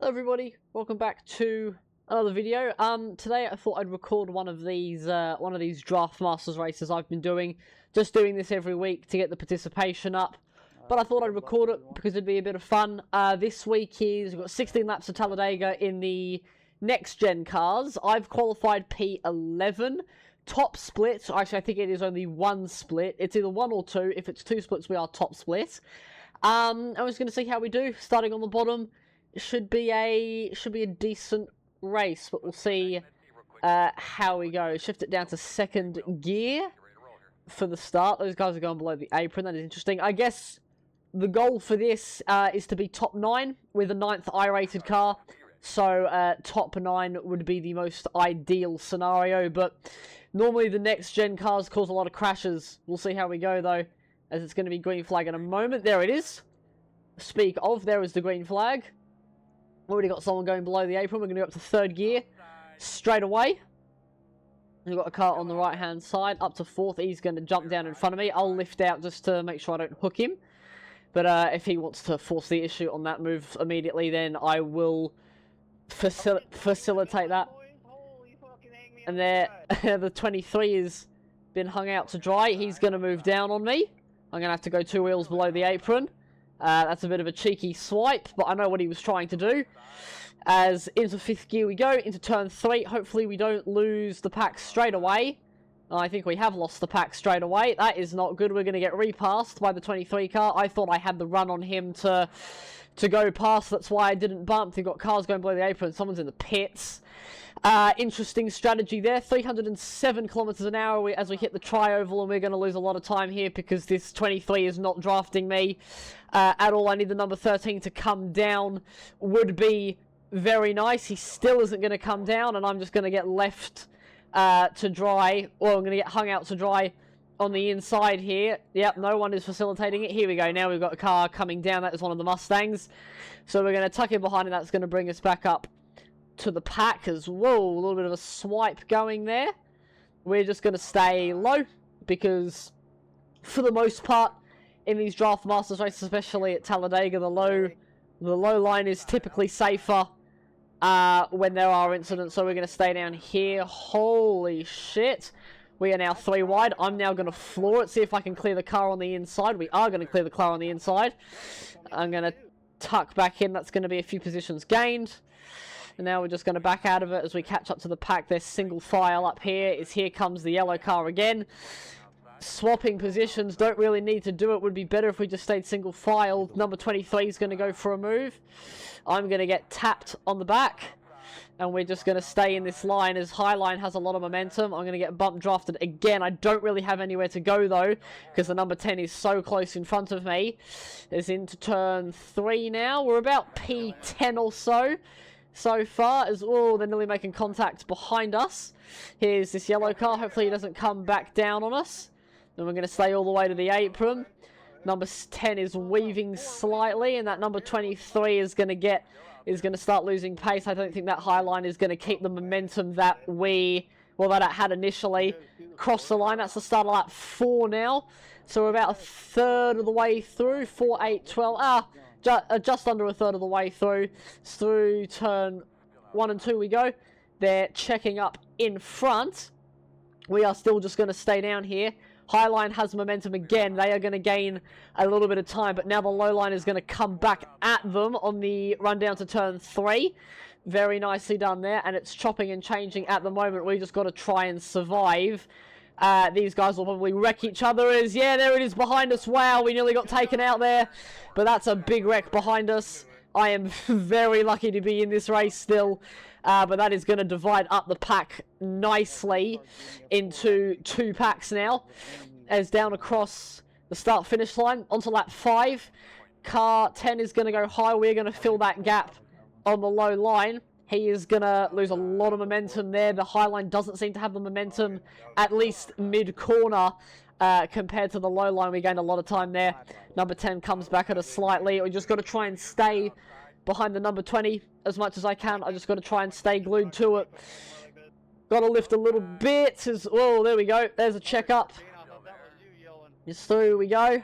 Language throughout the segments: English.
Hello everybody, welcome back to another video. Today I thought I'd record one of these Draft Masters races I've been doing. Just doing this every week to get the participation up. But I thought I'd record it because it'd be a bit of fun. This week we've got 16 laps of Talladega in the next gen cars. I've qualified P11. Top split, actually I think it is only one split. It's either one or two. If it's two splits, we are top split. I was going to see how we do, starting on the bottom. Should be a decent race, but we'll see how we go. Shift it down to second gear for the start. Those guys are going below the apron. That is interesting. I guess the goal for this is to be top 9 with a 9th I-rated car. So top 9 would be the most ideal scenario, but normally the next gen cars cause a lot of crashes. We'll see how we go though, as it's going to be green flag in a moment. There it is. Speak of, there is the green flag. Already got someone going below the apron. We're going to go up to third gear straight away. We've got a car on the right hand side up to fourth. He's going to jump down in front of me. I'll lift out just to make sure I don't hook him. But if he wants to force the issue on that move immediately, then I will facilitate that. And there, the 23 has been hung out to dry. He's going to move down on me. I'm going to have to go 2 wheels below the apron. That's a bit of a cheeky swipe, but I know what he was trying to do. As into 5th gear we go, into turn 3. Hopefully we don't lose the pack straight away. I think we have lost the pack straight away. That is not good. We're going to get repassed by the 23 car. I thought I had the run on him to go past. That's why I didn't bump. They've got cars going below the apron. Someone's in the pits. Interesting strategy there. 307 kilometers an hour as we hit the tri-oval, and we're going to lose a lot of time here because this 23 is not drafting me at all. I need the number 13 to come down. Would be very nice. He still isn't going to come down, and I'm just going to get left to dry, or I'm going to get hung out to dry on the inside here. Yep, no one is facilitating it. Here we go. Now we've got a car coming down. That is one of the Mustangs. So we're going to tuck in behind, and that's going to bring us back up to the pack as whoa, a little bit of a swipe going there. We're just going to stay low because for the most part in these Draft Masters races, especially at Talladega, the low line is typically safer when there are incidents. So we're going to stay down here. Holy shit, we are now 3 wide. I'm now going to floor it, see if I can clear the car on the inside. We are going to clear the car on the inside. I'm going to tuck back in. That's going to be a few positions gained. And now we're just going to back out of it as we catch up to the pack. There's single file up here. Here comes the yellow car again. Swapping positions, don't really need to do it. Would be better if we just stayed single file. Number 23 is going to go for a move. I'm going to get tapped on the back. And we're just going to stay in this line as Highline has a lot of momentum. I'm going to get bump drafted again. I don't really have anywhere to go though, because the number 10 is so close in front of me. It's into turn 3 now. We're about P10 or so far, as they're nearly making contact behind us. Here's this yellow car. Hopefully he doesn't come back down on us. Then we're going to stay all the way to the apron. Number 10 is weaving slightly, and that number 23 is going to start losing pace. I don't think that high line is going to keep the momentum that that it had initially. Cross the line. That's the start of lap 4 now. So we're about a third of the way through. 4, 8, 12. Just under a third of the way through. Through turn 1 and 2 we go. They're checking up in front. We are still just going to stay down here. Highline has momentum again. They are going to gain a little bit of time, but now the low line is going to come back at them on the run down to turn 3. Very nicely done there, and it's chopping and changing at the moment. We just got to try and survive. These guys will probably wreck each other as, yeah, there it is behind us. Wow, we nearly got taken out there, but that's a big wreck behind us. I am very lucky to be in this race still, but that is going to divide up the pack nicely into 2 packs now, as down across the start-finish line onto lap 5. Car 10 is going to go high. We're going to fill that gap on the low line. He is going to lose a lot of momentum there. The high line doesn't seem to have the momentum, at least mid-corner, compared to the low line. We gained a lot of time there. Number 10 comes back at us slightly. We just got to try and stay behind the number 20 as much as I can. I just got to try and stay glued to it. Got to lift a little bit. Oh, there we go. There's a check up. Just through we go.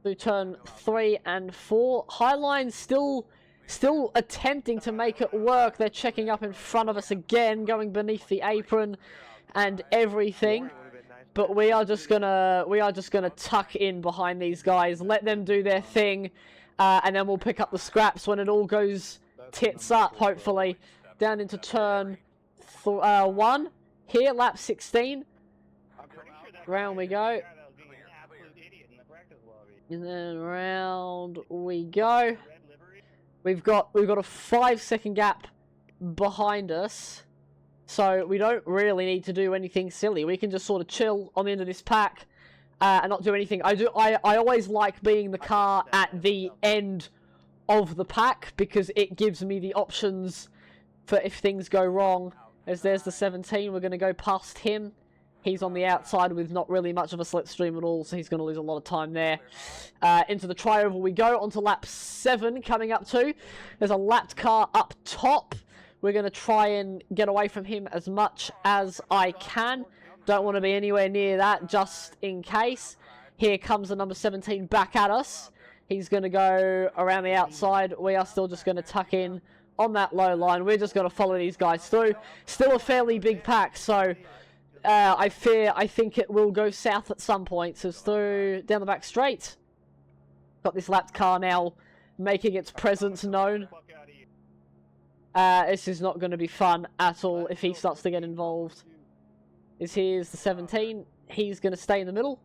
Through turn 3 and 4. Highline still Still attempting to make it work. They're checking up in front of us again, going beneath the apron and everything. But we are just gonna tuck in behind these guys, let them do their thing, and then we'll pick up the scraps when it all goes tits up, hopefully. Down into turn 1 here, lap 16. Round we go. And then round we go. We've got a 5-second gap behind us, so we don't really need to do anything silly. We can just sort of chill on the end of this pack and not do anything. I always like being the car at the end of the pack because it gives me the options for if things go wrong. As there's the 17, we're going to go past him. He's on the outside with not really much of a slipstream at all, so he's going to lose a lot of time there. Into the tri-oval we go, onto lap 7 coming up to. There's a lapped car up top. We're going to try and get away from him as much as I can. Don't want to be anywhere near that, just in case. Here comes the number 17 back at us. He's going to go around the outside. We are still just going to tuck in on that low line. We're just going to follow these guys through. Still a fairly big pack, so I think it will go south at some point. So it's through down the back straight. Got this lapped car now making its presence known. This is not going to be fun at all if he starts to get involved. Here's the 17. He's going to stay in the middle.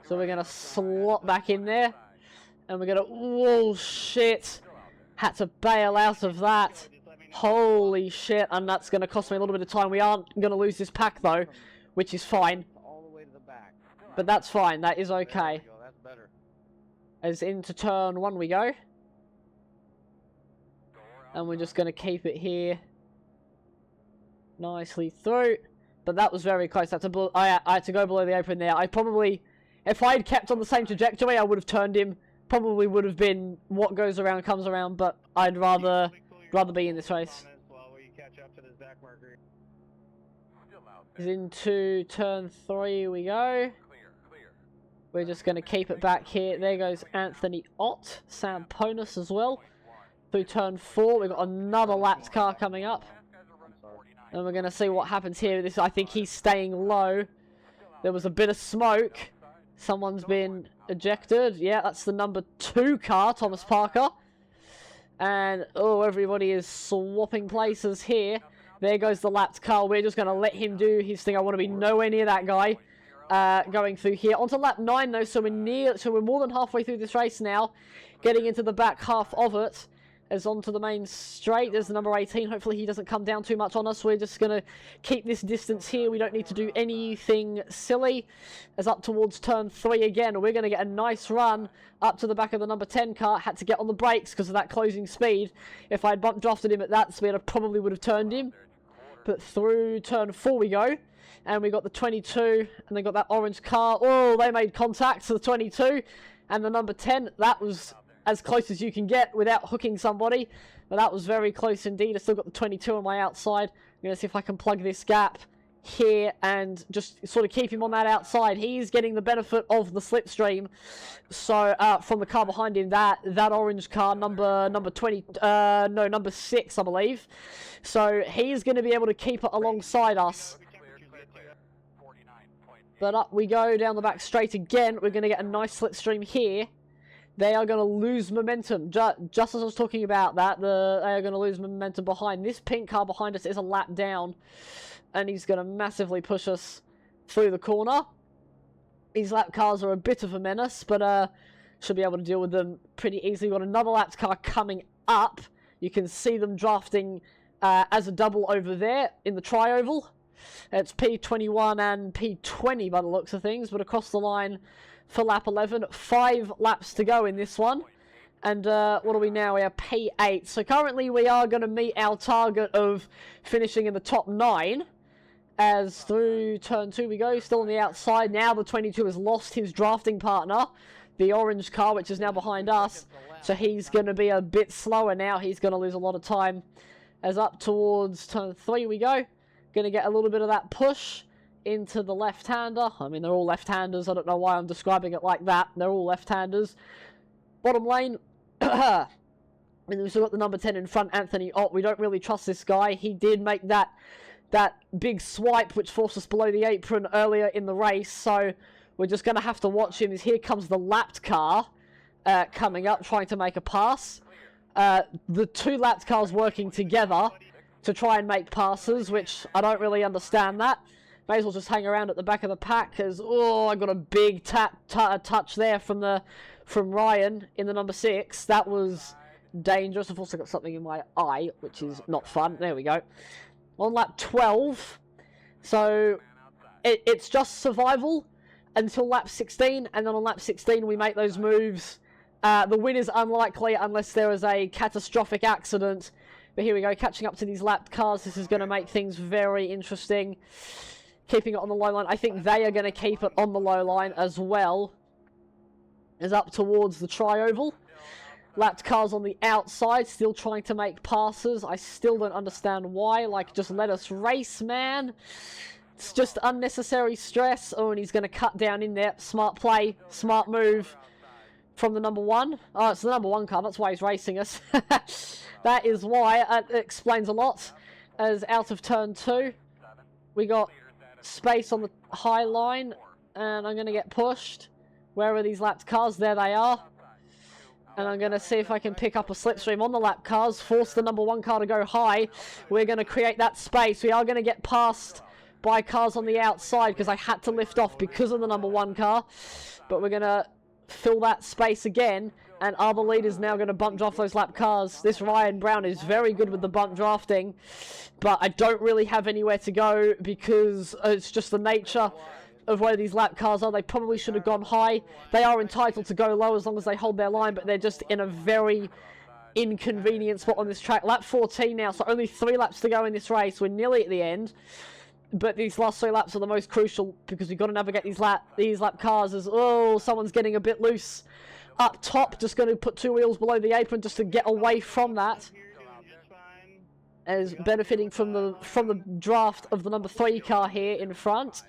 So we're going to slot back in there. And we're going to... Whoa, shit. Had to bail out of that. Holy shit. And that's going to cost me a little bit of time. We aren't going to lose this pack, though, which is fine. But that's fine. That is okay. As into turn 1 we go. And we're just going to keep it here. Nicely through. But that was very close. I had to go below the apron there. I probably... If I had kept on the same trajectory, I would have turned him. Probably would have been what goes around comes around, but I'd rather be in this race. Into turn 3 we go. We're just going to keep it back here. There goes Anthony Ott. Sam Ponus as well. Through turn 4, we've got another lapped car coming up. And we're going to see what happens here. I think he's staying low. There was a bit of smoke. Someone's been ejected. Yeah, that's the number 2 car, Thomas Parker. And, oh, everybody is swapping places here. There goes the lapped car. We're just going to let him do his thing. I want to be nowhere near that guy. Going through here. Onto lap 9, though, so we're more than halfway through this race now. Getting into the back half of it. As onto the main straight, there's the number 18. Hopefully he doesn't come down too much on us. We're just going to keep this distance here. We don't need to do anything silly. As up towards turn 3 again, we're going to get a nice run up to the back of the number 10 car. Had to get on the brakes because of that closing speed. If I'd bump drafted him at that speed, I probably would have turned him. But through turn 4 we go. And we got the 22, and they got that orange car. Oh, they made contact to the 22. And the number 10, that was as close as you can get without hooking somebody. But that was very close indeed. I still got the 22 on my outside. I'm going to see if I can plug this gap here and just sort of keep him on that outside. He's getting the benefit of the slipstream. So from the car behind him, that orange car, number 6, I believe. So he's going to be able to keep it alongside us. But up we go down the back straight again. We're going to get a nice slipstream here. They are going to lose momentum. Just as I was talking about that, they are going to lose momentum behind. This pink car behind us is a lap down. And he's going to massively push us through the corner. These lap cars are a bit of a menace, but should be able to deal with them pretty easily. We've got another lapped car coming up. You can see them drafting as a double over there in the tri-oval. It's P21 and P20 by the looks of things, but across the line for lap 11. 5 laps to go in this one. And what are we now? We are P8. So currently we are going to meet our target of finishing in the top 9. As through turn 2 we go, still on the outside. Now the 22 has lost his drafting partner, the orange car, which is now behind us. So he's going to be a bit slower now. He's going to lose a lot of time. As up towards turn 3 we go. Going to get a little bit of that push into the left-hander. I mean, they're all left-handers. I don't know why I'm describing it like that. They're all left-handers. Bottom lane, And we've still got the number 10 in front, Anthony Ott. We don't really trust this guy. He did make that big swipe, which forced us below the apron earlier in the race. So we're just going to have to watch him. As here comes the lapped car coming up, trying to make a pass. The two lapped cars working together to try and make passes, which I don't really understand that. May as well just hang around at the back of the pack, because, oh, I got a big touch there from Ryan in the number 6. That was dangerous. I've also got something in my eye, which is not fun. There we go. On lap 12. So, it's just survival until lap 16, and then on lap 16 we make those moves. The win is unlikely unless there is a catastrophic accident. But here we go, catching up to these lapped cars. This is going to make things very interesting. Keeping it on the low line. I think they are going to keep it on the low line as well as up towards the tri-oval. Lapped cars on the outside, still trying to make passes. I still don't understand why. Like, just let us race, man. It's just unnecessary stress. Oh, and he's going to cut down in there. Smart play, smart move from the number 1. Oh, it's the number 1 car. That's why he's racing us. That is why. It explains a lot. As out of turn 2, we got space on the high line, and I'm going to get pushed. Where are these lapped cars? There they are. And I'm going to see if I can pick up a slipstream on the lap cars, force the number 1 car to go high. We're going to create that space. We are going to get passed by cars on the outside because I had to lift off because of the number 1 car. But we're going to fill that space again, and are the leaders now going to bump draft those lap cars? This Ryan Brown is very good with the bump drafting, but I don't really have anywhere to go because it's just the nature of where these lap cars are. They probably should have gone high. They are entitled to go low as long as they hold their line, but they're just in a very inconvenient spot on this track. Lap 14 now, so only 3 laps to go in this race. We're nearly at the end, but these last 3 laps are the most crucial because we've got to navigate these lap cars as, oh, someone's getting a bit loose up top. Just going to put 2 wheels below the apron just to get away from that, as benefiting from the draft of the number 3 car here in front.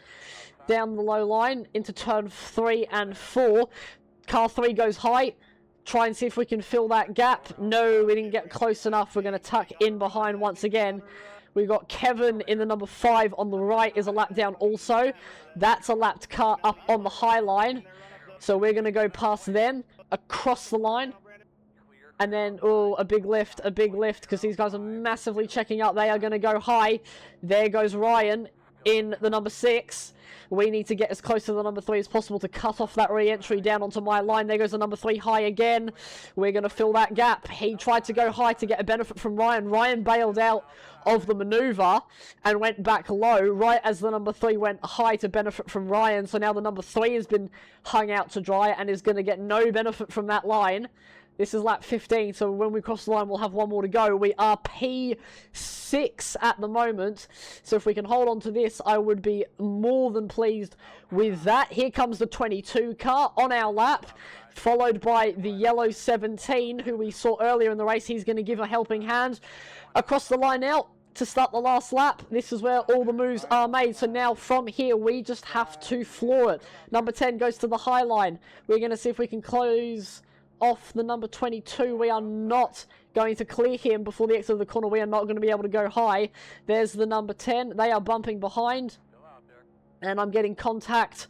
Down the low line into turn 3 and 4. Car 3 goes high. Try and see if we can fill that gap. No, we didn't get close enough. We're going to tuck in behind once again. We've got Kevin in the number 5 on the right is a lap down also. That's a lapped car up on the high line. So we're going to go past them, across the line. And then, oh, a big lift, because these guys are massively checking up. They are going to go high. There goes Ryan in the number 6. We need to get as close to the number 3 as possible to cut off that re-entry down onto my line. There goes the number 3 high again. We're going to fill that gap. He tried to go high to get a benefit from Ryan. Ryan bailed out of the maneuver and went back low right as the number 3 went high to benefit from Ryan. So now the number 3 has been hung out to dry and is going to get no benefit from that line. This is lap 15, so when we cross the line, we'll have 1 more to go. We are P6 at the moment, so if we can hold on to this, I would be more than pleased with that. Here comes the 22 car on our lap, followed by the yellow 17, who we saw earlier in the race. He's going to give a helping hand. Across the line now to start the last lap. This is where all the moves are made, so now from here, we just have to floor it. Number 10 goes to the high line. We're going to see if we can close off the number 22. We are not going to clear him before the exit of the corner. We are not going to be able to go high. There's the number 10. They are bumping behind, and I'm getting contact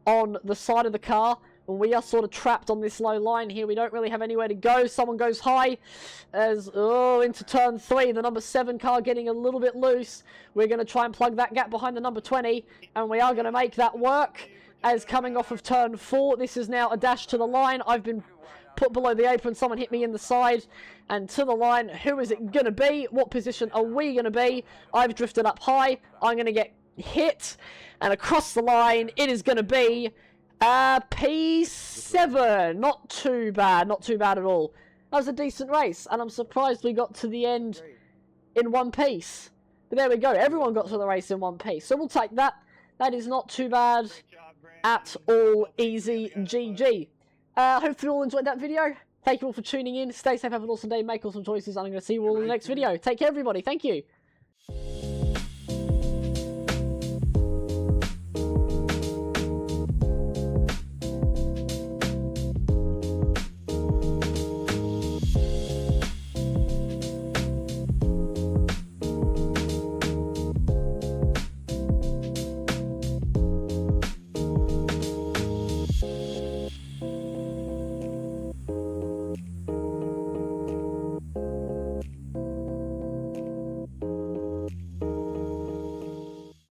on the side of the car, and we are sort of trapped on this low line here. We don't really have anywhere to go. Someone goes high as, oh, into turn 3. The number 7 car getting a little bit loose. We're going to try and plug that gap behind the number 20, and we are going to make that work. As coming off of turn 4, this is now a dash to the line. I've been put below the apron. Someone hit me in the side and to the line. Who is it going to be? What position are we going to be? I've drifted up high. I'm going to get hit, and across the line it is going to be P7. Not too bad at all. That was a decent race, and I'm surprised we got to the end in one piece. But there we go, everyone got to the race in one piece, so we'll take that. That is not too bad at all. Easy GG. Hopefully you all enjoyed that video. Thank you all for tuning in. Stay safe, have an awesome day, make awesome choices, and I'm going to see you all in the next video. Take care, everybody. Thank you.